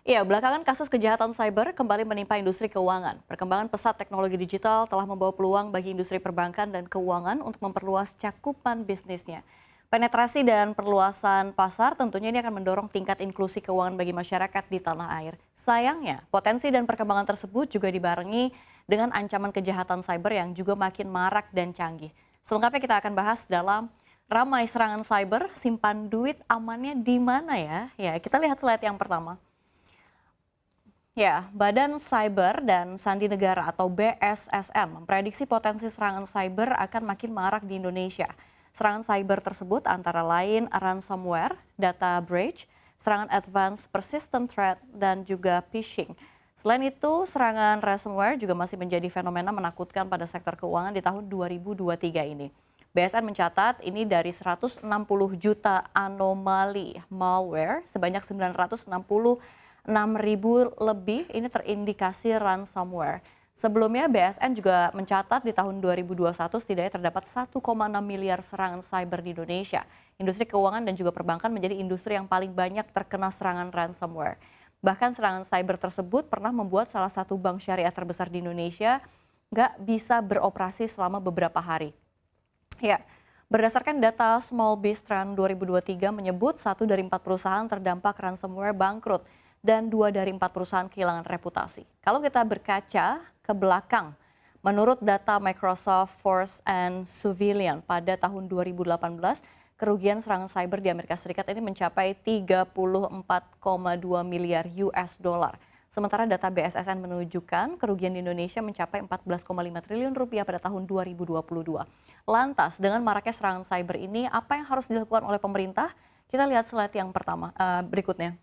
Iya, belakangan kasus kejahatan cyber kembali menimpa industri keuangan. Perkembangan pesat teknologi digital telah membawa peluang bagi industri perbankan dan keuangan untuk memperluas cakupan bisnisnya. Penetrasi dan perluasan pasar tentunya ini akan mendorong tingkat inklusi keuangan bagi masyarakat di tanah air. Sayangnya, potensi dan perkembangan tersebut juga dibarengi dengan ancaman kejahatan cyber yang juga makin marak dan canggih. Selengkapnya kita akan bahas dalam Ramai Serangan Cyber, Simpan Duit Amannya di Mana ya? Ya, kita lihat slide yang pertama. Ya, Badan Cyber dan Sandi Negara atau BSSN memprediksi potensi serangan cyber akan makin marak di Indonesia. Serangan cyber tersebut antara lain ransomware, data breach, serangan advanced persistent threat, dan juga phishing. Selain itu, serangan ransomware juga masih menjadi fenomena menakutkan pada sektor keuangan di tahun 2023 ini. BSN mencatat ini dari 160 juta anomali malware, sebanyak 966.000 lebih ini terindikasi ransomware. Sebelumnya BSN juga mencatat di tahun 2021 setidaknya terdapat 1,6 miliar serangan cyber di Indonesia. Industri keuangan dan juga perbankan menjadi industri yang paling banyak terkena serangan ransomware. Bahkan serangan cyber tersebut pernah membuat salah satu bank syariah terbesar di Indonesia nggak bisa beroperasi selama beberapa hari. Ya, berdasarkan data Small Biz Trend 2023 menyebut 1 dari 4 perusahaan terdampak ransomware bangkrut dan 2 dari 4 perusahaan kehilangan reputasi. Kalau kita berkaca ke belakang, menurut data Microsoft Force and Civilian pada tahun 2018, kerugian serangan cyber di Amerika Serikat ini mencapai 34,2 miliar US dollar. Sementara data BSSN menunjukkan kerugian di Indonesia mencapai 14,5 triliun rupiah pada tahun 2022. Lantas, dengan maraknya serangan cyber ini, apa yang harus dilakukan oleh pemerintah? Kita lihat slide yang pertama berikutnya.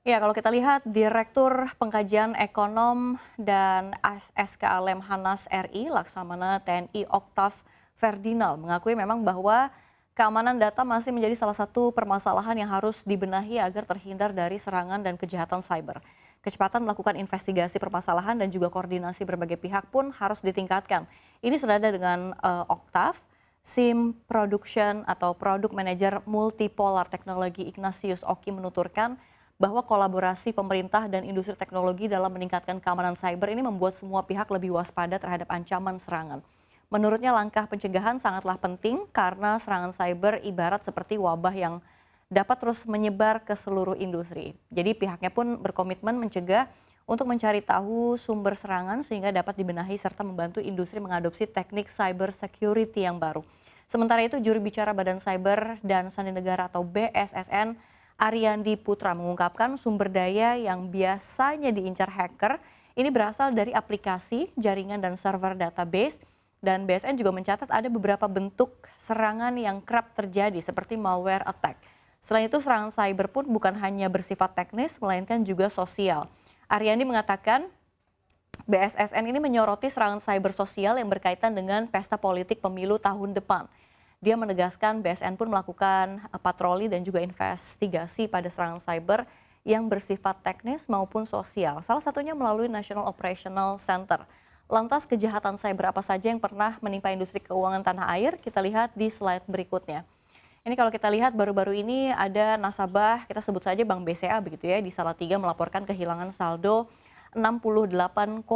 Ya, kalau kita lihat Direktur Pengkajian Ekonom dan SKA Lemhanas RI, Laksamana TNI Oktav Ferdinand mengakui memang bahwa keamanan data masih menjadi salah satu permasalahan yang harus dibenahi agar terhindar dari serangan dan kejahatan cyber. Kecepatan melakukan investigasi permasalahan dan juga koordinasi berbagai pihak pun harus ditingkatkan. Ini senada dengan Oktav, SIM Production atau Product Manager Multipolar Technology Ignatius Oki menuturkan bahwa kolaborasi pemerintah dan industri teknologi dalam meningkatkan keamanan cyber ini membuat semua pihak lebih waspada terhadap ancaman serangan. Menurutnya langkah pencegahan sangatlah penting karena serangan cyber ibarat seperti wabah yang dapat terus menyebar ke seluruh industri. Jadi pihaknya pun berkomitmen mencegah untuk mencari tahu sumber serangan sehingga dapat dibenahi serta membantu industri mengadopsi teknik cyber security yang baru. Sementara itu juru bicara Badan Cyber dan Sandi Negara atau BSSN Ariandi Putra mengungkapkan sumber daya yang biasanya diincar hacker ini berasal dari aplikasi, jaringan dan server database. Dan BSN juga mencatat ada beberapa bentuk serangan yang kerap terjadi seperti malware attack. Selain itu serangan cyber pun bukan hanya bersifat teknis melainkan juga sosial. Ariandi mengatakan BSSN ini menyoroti serangan cyber sosial yang berkaitan dengan pesta politik pemilu tahun depan. Dia menegaskan BSN pun melakukan patroli dan juga investigasi pada serangan cyber yang bersifat teknis maupun sosial. Salah satunya melalui National Operational Center. Lantas kejahatan cyber apa saja yang pernah menimpa industri keuangan tanah air? Kita lihat di slide berikutnya. Ini kalau kita lihat baru-baru ini ada nasabah, kita sebut saja Bank BCA begitu ya, di Salatiga melaporkan kehilangan saldo 68,5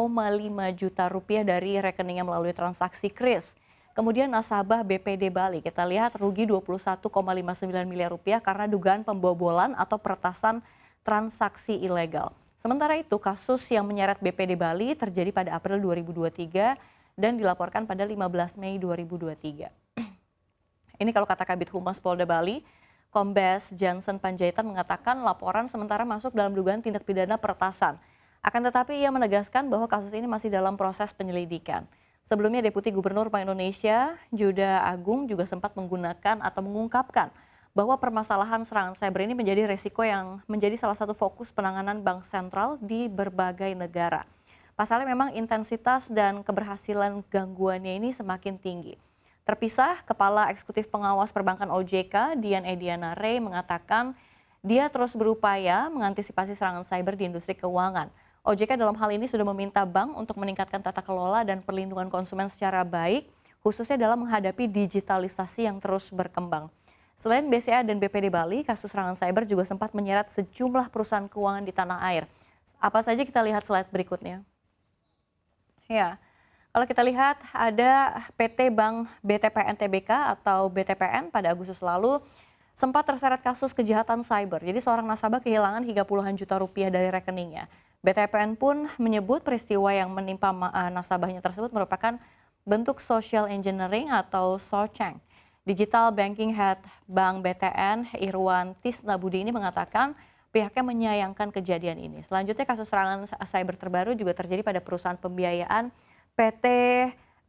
juta rupiah dari rekeningnya melalui transaksi kris. Kemudian nasabah BPD Bali, kita lihat rugi 21,59 miliar rupiah karena dugaan pembobolan atau peretasan transaksi ilegal. Sementara itu kasus yang menyeret BPD Bali terjadi pada April 2023 dan dilaporkan pada 15 Mei 2023. Ini kalau kata Kabid Humas Polda Bali, Kombes Johnson Panjaitan mengatakan laporan sementara masuk dalam dugaan tindak pidana peretasan. Akan tetapi ia menegaskan bahwa kasus ini masih dalam proses penyelidikan. Sebelumnya Deputi Gubernur Bank Indonesia, Juda Agung juga sempat menggunakan atau mengungkapkan bahwa permasalahan serangan cyber ini menjadi resiko yang menjadi salah satu fokus penanganan bank sentral di berbagai negara. Pasalnya memang intensitas dan keberhasilan gangguannya ini semakin tinggi. Terpisah, Kepala Eksekutif Pengawas Perbankan OJK, Dian Ediana Ray mengatakan dia terus berupaya mengantisipasi serangan cyber di industri keuangan. OJK dalam hal ini sudah meminta bank untuk meningkatkan tata kelola dan perlindungan konsumen secara baik, khususnya dalam menghadapi digitalisasi yang terus berkembang. Selain BCA dan BPD Bali, kasus serangan cyber juga sempat menyeret sejumlah perusahaan keuangan di tanah air. Apa saja kita lihat slide berikutnya. Ya, kalau kita lihat ada PT Bank BTPN Tbk atau BTPN pada Agustus lalu sempat terseret kasus kejahatan cyber. Jadi seorang nasabah kehilangan hingga puluhan juta rupiah dari rekeningnya. BTPN pun menyebut peristiwa yang menimpa nasabahnya tersebut merupakan bentuk social engineering atau SOCENG. Digital Banking Head Bank BTN Irwan Tisnabudi ini mengatakan pihaknya menyayangkan kejadian ini. Selanjutnya kasus serangan cyber terbaru juga terjadi pada perusahaan pembiayaan PT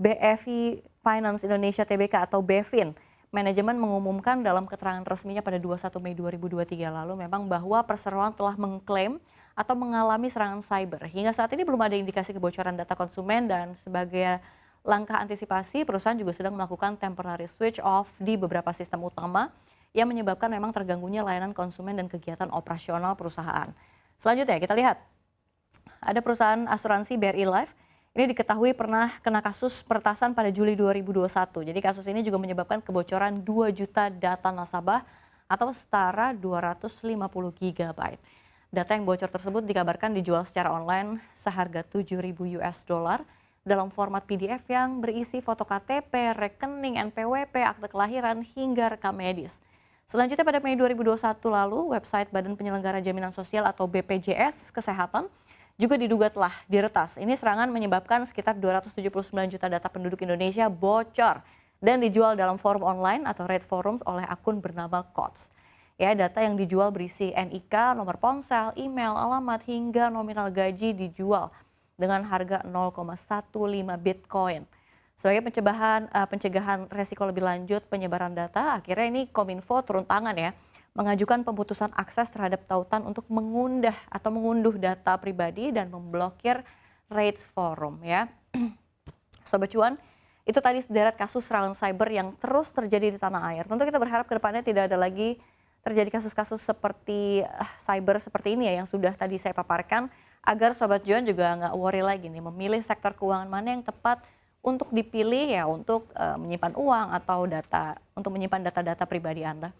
BFI Finance Indonesia Tbk atau BEFIN. Manajemen mengumumkan dalam keterangan resminya pada 21 Mei 2023 lalu memang bahwa perseroan telah mengklaim atau mengalami serangan cyber. Hingga saat ini belum ada indikasi kebocoran data konsumen dan sebagai langkah antisipasi perusahaan juga sedang melakukan temporary switch off di beberapa sistem utama yang menyebabkan memang terganggunya layanan konsumen dan kegiatan operasional perusahaan. Selanjutnya kita lihat ada perusahaan asuransi BRI Life. Ini diketahui pernah kena kasus peretasan pada Juli 2021. Jadi kasus ini juga menyebabkan kebocoran 2 juta data nasabah atau setara 250 GB. Data yang bocor tersebut dikabarkan dijual secara online seharga 7.000 US dollar dalam format PDF yang berisi foto KTP, rekening, NPWP, akte kelahiran, hingga rekam medis. Selanjutnya pada Mei 2021 lalu, website Badan Penyelenggara Jaminan Sosial atau BPJS Kesehatan juga diduga telah diretas. Ini serangan menyebabkan sekitar 279 juta data penduduk Indonesia bocor dan dijual dalam forum online atau Red Forums oleh akun bernama Kots. Ya, data yang dijual berisi NIK, nomor ponsel, email, alamat, hingga nominal gaji dijual dengan harga 0,15 Bitcoin. Sebagai pencegahan resiko lebih lanjut penyebaran data, akhirnya ini Kominfo turun tangan ya, mengajukan pemutusan akses terhadap tautan untuk mengunduh data pribadi dan memblokir Red Forum ya. Sobat Cuan, itu tadi sederet kasus serangan cyber yang terus terjadi di tanah air. Tentu kita berharap ke depannya tidak ada lagi terjadi kasus-kasus seperti cyber seperti ini ya yang sudah tadi saya paparkan, agar Sobat Cuan juga nggak worry lagi nih memilih sektor keuangan mana yang tepat untuk dipilih ya untuk menyimpan uang atau untuk menyimpan data-data pribadi Anda.